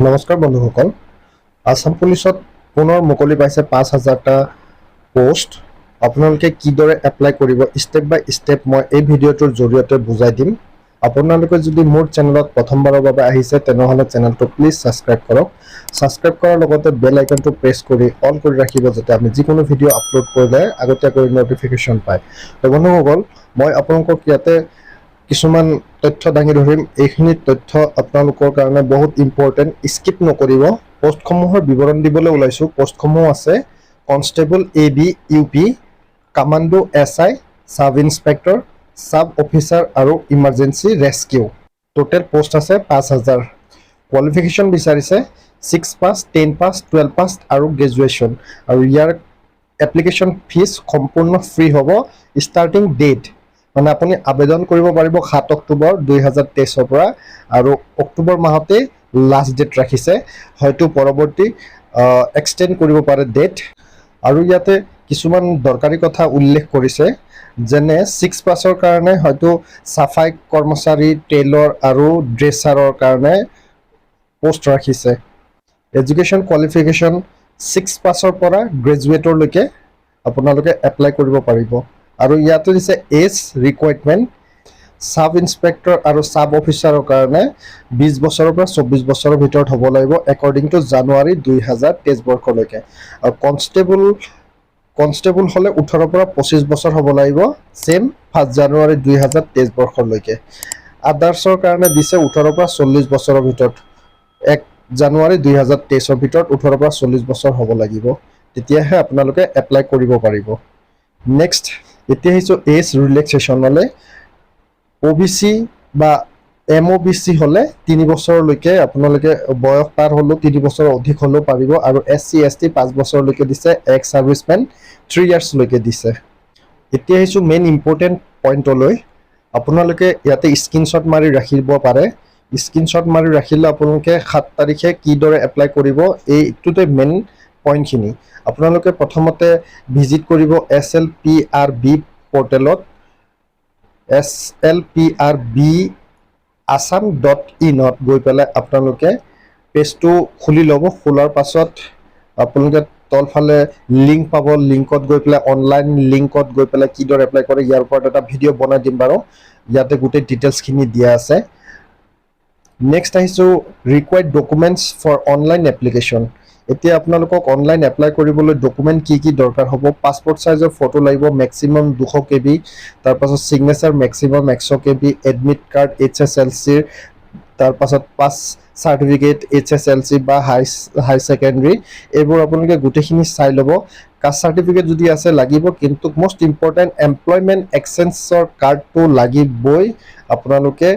নমস্কাৰ বন্ধুসকল আসাম পুলিচত পুনৰ মুকলি পাইছে 5000টা পোষ্ট আপোনালোকে কিদৰে এপ্লাই কৰিব স্টেপ বাই স্টেপ মই এই ভিডিঅ'টোৰ জৰিয়তে বুজাই দিম আপোনালোকে যদি মোৰ চেনেলত প্ৰথমবাৰৰ বাবে আহিছে তেনেহলে চেনেলটো প্লিজ সাবস্ক্ৰাইব কৰক সাবস্ক্ৰাইব কৰাৰ লগতে বেল আইকনটো প্ৰেছ কৰি অন কৰি ৰাখিব যাতে আমি যিকোনো ভিডিঅ' আপলোড কৰিলে আগতীয়াকৈ নটিফিকেশ্যন পায় তো বন্ধুসকল মই আপোনালোকক ইয়াতে কিছুমান তথ্য দাঙি ধৰিম এইখিনি তথ্য আপোনালোকৰ কাৰণে বহুত ইম্পৰ্টেন্ট স্কিপ নকৰিব পোষ্টসমূহৰ বিৱৰণ দিবলৈ ওলাইছো পোষ্টসমূহ আছে constable AB UP commando SI sub inspector sub officer আৰু ইমাৰ্জেন্সি ৰেস্কিউ টোটেল পোষ্ট আছে 5000 কোৱালিফিকেশ্যন বিচাৰিছে 6 পাস 10 পাস 12 পাস আৰু গ্ৰেজুৱেচন আৰু ইয়াৰ এপ্লিকেশ্যন ফিজ সম্পূৰ্ণ ফ্ৰী হ'ব ষ্টাৰ্টিং ডেট মানে আপুনি আবেদন কৰিব পাৰিব 7 অক্টোবৰ 2023 ৰ পৰা আৰু অক্টোবৰ মাহতে লাষ্ট ডেট ৰাখিছে হয়তো পৰৱৰ্তী এক্সটেন্ড কৰিব পাৰে ডেট আৰু ইয়াতে কিছুমান দৰকাৰী কথা উল্লেখ কৰিছে যেনে 6 পাছৰ কাৰণে হয়তো সাফাই কৰ্মচাৰী টেইলৰ আৰু ড্ৰেছাৰৰ কাৰণে পোষ্ট ৰাখিছে এডুকেশ্যন কোৱালিফিকেশ্যন 6 পাছৰ পৰা গ্ৰেজুৱেটৰ লৈকে আপোনালোকে এপ্লাই কৰিব পাৰিব আৰু ইয়াতে দিছে এজ ৰিকুৱাৰমেন্ট সাব ইন্সপেক্টৰ আৰু সাব অফিচাৰৰ কাৰণে 20 বছৰৰ পৰা 24 বছৰৰ ভিতৰত হ'ব লাগিব একৰ্ডিং টু জানুৱাৰী 2023 বৰ্ষলৈকে আৰু কনষ্টেবল হলে 18 পৰা 25 বছৰ হ'ব লাগিব সেম 5 জানুৱাৰী 2023 বৰ্ষলৈকে আদাৰ্সৰ কাৰণে দিছে 18 পৰা 40 বছৰৰ ভিতৰত 1 জানুৱাৰী 2023 ৰ ভিতৰত 18 পৰা 40 বছৰ হ'ব লাগিব তেতিয়াহে আপোনালোকে এপ্লাই কৰিব পাৰিব নেক্সট এতিয়া হিছো এজ ৰিলেক্সেশনলে ওবিসি বা এমওবিসি হলে 3 বছৰলৈকে আপোনালোকে বয়স পাৰ হলো 3 বছৰ অধিক হলো পাৰিব আৰু এসসি এসটি 5 বছৰলৈকে দিছে এক্স সাৰ্ভিসমেন 3 ইয়াৰ্স লৈকে দিছে এতিয়া হিছো মেইন ইম্পৰ্টেন্ট পইণ্টলৈ আপোনালোকে ইয়াতে স্ক্ৰিনশ্বট মাৰি ৰাখিব পাৰে স্ক্ৰিনশ্বট মাৰি ৰাখিলে আপোনালোকে 7 তাৰিখে কিদৰে এপ্লাই কৰিব এইটোতে মেইন পইণ্টখিনি আপোনালোকে প্ৰথমতে ভিজিট কৰিব SLPRB পোৰ্টেলত slprb.assam.in ত গৈ পেলাই আপোনালোকে পেজটো খুলি ল'ব খোলাৰ পাছত আপোনালোকে তলফালে লিংক পাব লিংকত গৈ পেলাই অনলাইন লিংকত গৈ পেলাই কিদৰে এপ্লাই কৰে ইয়াৰ ওপৰত এটা ভিডিঅ' বনাই দিম বাৰু ইয়াতে গোটেই ডিটেইলছখিনি দিয়া আছে নেক্সট আহিছো required documents for online application এতিয়া আপোনালোকক অনলাইন এপ্লাই কৰিবলৈ ডকুমেন্ট কি দৰকাৰ হ'ব পাসপোৰ্ট সাইজৰ ফটো লাগিব ম্যাক্সিমাম 200 KB তাৰ পাছত signature maximum 100 KB admit card HSLC তাৰ পাছত পাস সাৰ্টিফিকেট HSLC বা হাই সেকেন্ডাৰী এইবোৰ আপোনালোকে গুটেখিনি চাই ল'ব কাষ্ট সাৰ্টিফিকেট যদি আছে লাগিব কিন্তু মোস্ট ইম্পৰ্টেন্ট এমপ্লয়মেন্ট এক্সচেঞ্জৰ কাৰ্ডটো লাগিবই আপোনালোকে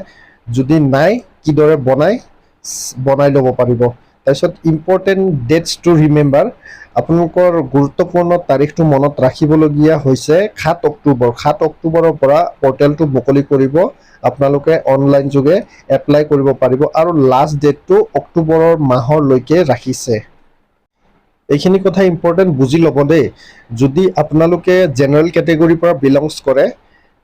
যদি নাই কিদৰে বনাই ল'ব পাৰিব তাৰপিছত ইম্পৰ্টেন্ট ডেটস টু ৰিমেম্বাৰ আপোনালোকৰ গুৰুত্বপূৰ্ণ তাৰিখটো মনত ৰাখিবলগীয়া হৈছে 7 অক্টোবৰৰ পৰা পোৰ্টেলটো মুকলি কৰিব আপোনালোকে অনলাইন যোগে এপ্লাই কৰিব পাৰিব আৰু লাষ্ট ডেটটো অক্টোবৰৰ মাহলৈকে ৰাখিছে এইখিনি কথা ইম্পৰ্টেন্ট বুজি ল'ব দেই যদি আপোনালোকে জেনাৰেল ক্যাটেগৰীৰ পৰা বিলংছ কৰে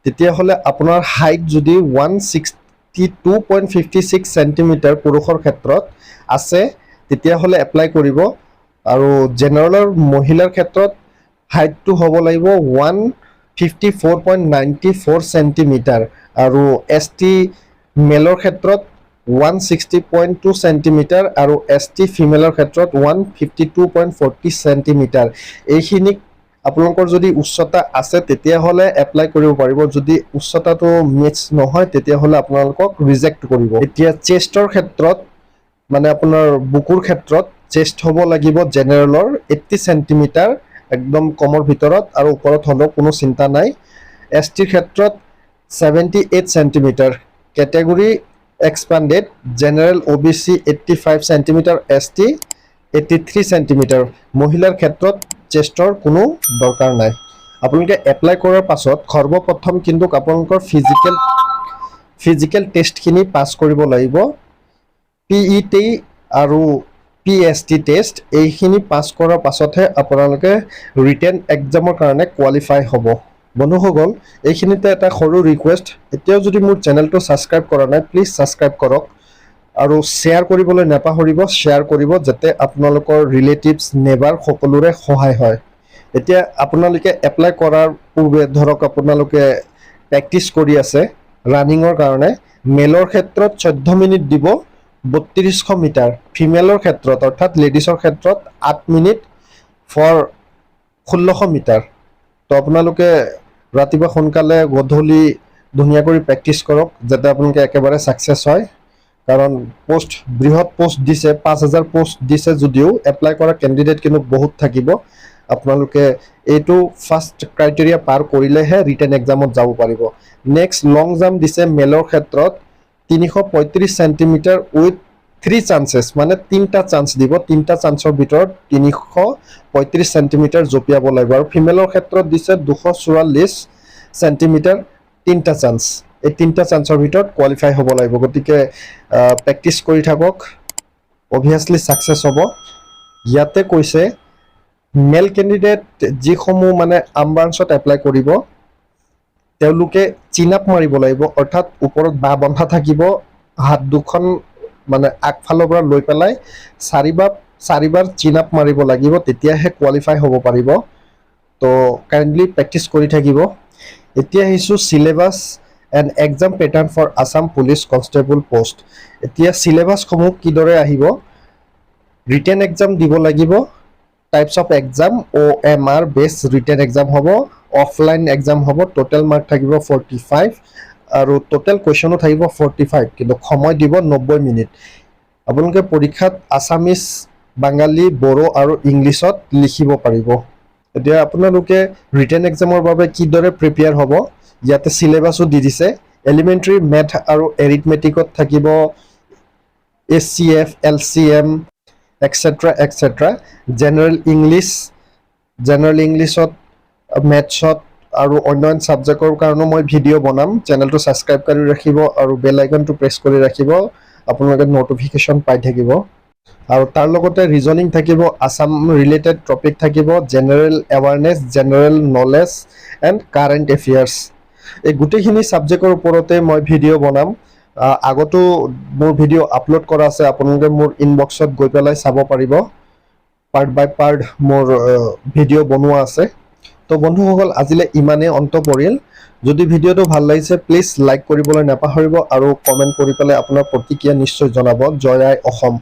তেতিয়া হলে আপোনাৰ হাইট যদি 162.56 সেন্টিমিটাৰ পুৰুষৰ ক্ষেত্ৰত আছে তেতিয়া হলে এপ্লাই কৰিব আৰু জেনাৰেলৰ মহিলাৰ ক্ষেত্ৰত হাইটটো হ'ব লাগিব 154.94 সেন্টিমিটাৰ আৰু এসটি মেলৰ ক্ষেত্ৰত 160.2 সেন্টিমিটাৰ আৰু এসটি ফিমেলৰ ক্ষেত্ৰত 152.40 সেন্টিমিটাৰ এইখিনি আপোনালোকৰ যদি উচ্চতা আছে তেতিয়া হলে এপ্লাই কৰিব পাৰিব যদি উচ্চতাটো মেচ নহয় তেতিয়া হলে আপোনালোকক ৰিজেক্ট কৰিব এতিয়া চেষ্টৰ ক্ষেত্ৰত মানে আপোনাৰ বুকুৰ ক্ষেত্ৰত চেষ্ট হ'ব লাগিব জেনাৰেলৰ 80 সেন্টিমিটাৰ একদম কমৰ ভিতৰত আৰু ওপৰত হলো কোনো চিন্তা নাই এসটিৰ ক্ষেত্ৰত 78 centimetre category expanded general OBC 85 centimetre ST 83 centimetre মহিলাৰ ক্ষেত্ৰত চেষ্টৰ কোনো দৰকাৰ নাই আপোনালোকে এপ্লাই কৰাৰ পাছত সৰ্বপ্ৰথম কিন্তু আপোনালোকৰ ফিজিক্যাল টেষ্টখিনি পাস কৰিব লাগিব PET আৰু PST টেষ্ট এইখিনি পাস কৰাৰ পাছতহে আপোনালোকে ৰিটেন এক্সামৰ কাৰণে কোৱালিফাই হ'ব বন্ধুসকল এইখিনিতে এটা সৰু ৰিকুৱেষ্ট এতিয়াও যদি মোৰ চেনেলটো সাবস্ক্ৰাইব কৰা নাই প্লিজ সাবস্ক্ৰাইব কৰক আৰু শ্বেয়াৰ কৰিবলৈ নাপাহৰিব, শ্বেয়াৰ কৰিব যাতে আপোনালোকৰ ৰিলেটিভছ নেবাৰ সকলোৰে সহায় হয়। এতিয়া আপোনালোকে এপ্লাই কৰাৰ পূৰ্বে ধৰক আপোনালোকে প্ৰেক্টিচ কৰি আছে ৰানিঙৰ কাৰণে। মেলৰ ক্ষেত্ৰত 14 মিনিট দিব 3200 মিটাৰ, ফিমেলৰ ক্ষেত্ৰত অৰ্থাৎ লেডিছৰ ক্ষেত্ৰত 8 মিনিট ফৰ 1600 মিটাৰ। তো আপোনালোকে ৰাতিপুৱা সোনকালে গধূলি ধুনীয়াকৈ প্ৰেক্টিচ কৰক যাতে আপোনালোকে একেবাৰে ছাকচেছ হয়। কাৰণ বৃহৎ পোষ্ট দিছে, 5000 পোষ্ট দিছে যদিও এপ্লাই কৰা কেণ্ডিডেট কিন্তু বহুত থাকিব। আপোনালোকে এইটো ফাৰ্ষ্ট ক্ৰাইটেৰিয়া পাৰ কৰিলেহে ৰিটেন এক্সামত যাব পাৰিব। নেক্সট লং জাম্প দিছে মেলৰ ক্ষেত্ৰত 335 চেণ্টিমিটাৰ উইথ 3 চান্সেছ, মানে 3টা চান্স দিব, 3টা চান্সৰ ভিতৰত 335 চেণ্টিমিটাৰ জঁপিয়াব লাগিব। আৰু ফিমেলৰ ক্ষেত্ৰত দিছে 244 চেণ্টিমিটাৰ, 3টা চান্স। এই 3টা চান্সৰ ভিতৰত কোৱালিফাই হ'ব লাগিব। গতিকে প্ৰেক্টিচ কৰি থাকক, অভিয়াছলি ছাকচেছ হ'ব। ইয়াতে কৈছে মেল কেণ্ডিডেট যিসমূহ মানে আৰ্মব্ৰাঞ্চত এপ্লাই কৰিব তেওঁলোকে চিন আপ মাৰিব লাগিব, অৰ্থাৎ ওপৰত বাঁ বন্ধা থাকিব, হাত দুখন মানে আগফালৰ পৰা লৈ পেলাই চাৰিবাৰ চিন আপ মাৰিব লাগিব, তেতিয়াহে কোৱালিফাই হ'ব পাৰিব। তো কাইণ্ডলি প্ৰেক্টিচ কৰি থাকিব। এতিয়া আহিছোঁ syllabus and exam pattern for Assam police constable post. এতিয়া চিলেবাছসমূহ কিদৰে আহিব, ৰিটেন এক্সাম দিব লাগিব, types of exam OMR based written exam হ'ব, অফলাইন এক্সাম হ'ব, টোটেল মাৰ্ক থাকিব 45 আৰু টোটেল কুৱেশ্যনো থাকিব 45, কিন্তু সময় দিব 90 মিনিট। আপোনালোকে পৰীক্ষাত আছামিজ, বাঙালী, বড়ো আৰু ইংলিছত লিখিব পাৰিব। এতিয়া আপোনালোকে ৰিটেন এক্সামৰ বাবে কিদৰে প্ৰিপেয়াৰ হ'ব ইয়াতে চিলেবাছো দি দিছে। এলিমেণ্টাৰী মেথ আৰু এৰিথমেটিকত থাকিব SCF, LCM et cetera et cetera. General ইংলিছত, মেথছত আৰু অন্যান্য ছাবজেক্টৰ কাৰণেও মই ভিডিঅ' বনাম। চেনেলটো ছাবস্ক্ৰাইব কৰি ৰাখিব আৰু বেল আইকনটো প্ৰেছ কৰি ৰাখিব, আপোনালোকে নটিফিকেশ্যন পাই থাকিব। আৰু তাৰ লগতে ৰিজনিং থাকিব, আছাম ৰিলেটেড টপিক থাকিব, general awareness, general knowledge and current affairs. এই গোটেইখিনি ছাবজেক্টৰ ওপৰতে মই ভিডিঅ' বনাম। আগতো মোৰ ভিডিঅ' আপলোড কৰা আছে, আপোনালোকে মোৰ ইনবক্সত গৈ পেলাই চাব পাৰিব। পাৰ্ট বাই পাৰ্ট মোৰ ভিডিঅ' বনোৱা আছে। তো বন্ধুসকল, আজিলৈ ইমানেই অন্ত পৰিল। যদি ভিডিঅ'টো ভাল লাগিছে প্লিজ লাইক কৰিবলৈ নাপাহৰিব আৰু কমেণ্ট কৰি পেলাই আপোনাৰ প্ৰতিক্ৰিয়া নিশ্চয় জনাব। জয় আই অসম।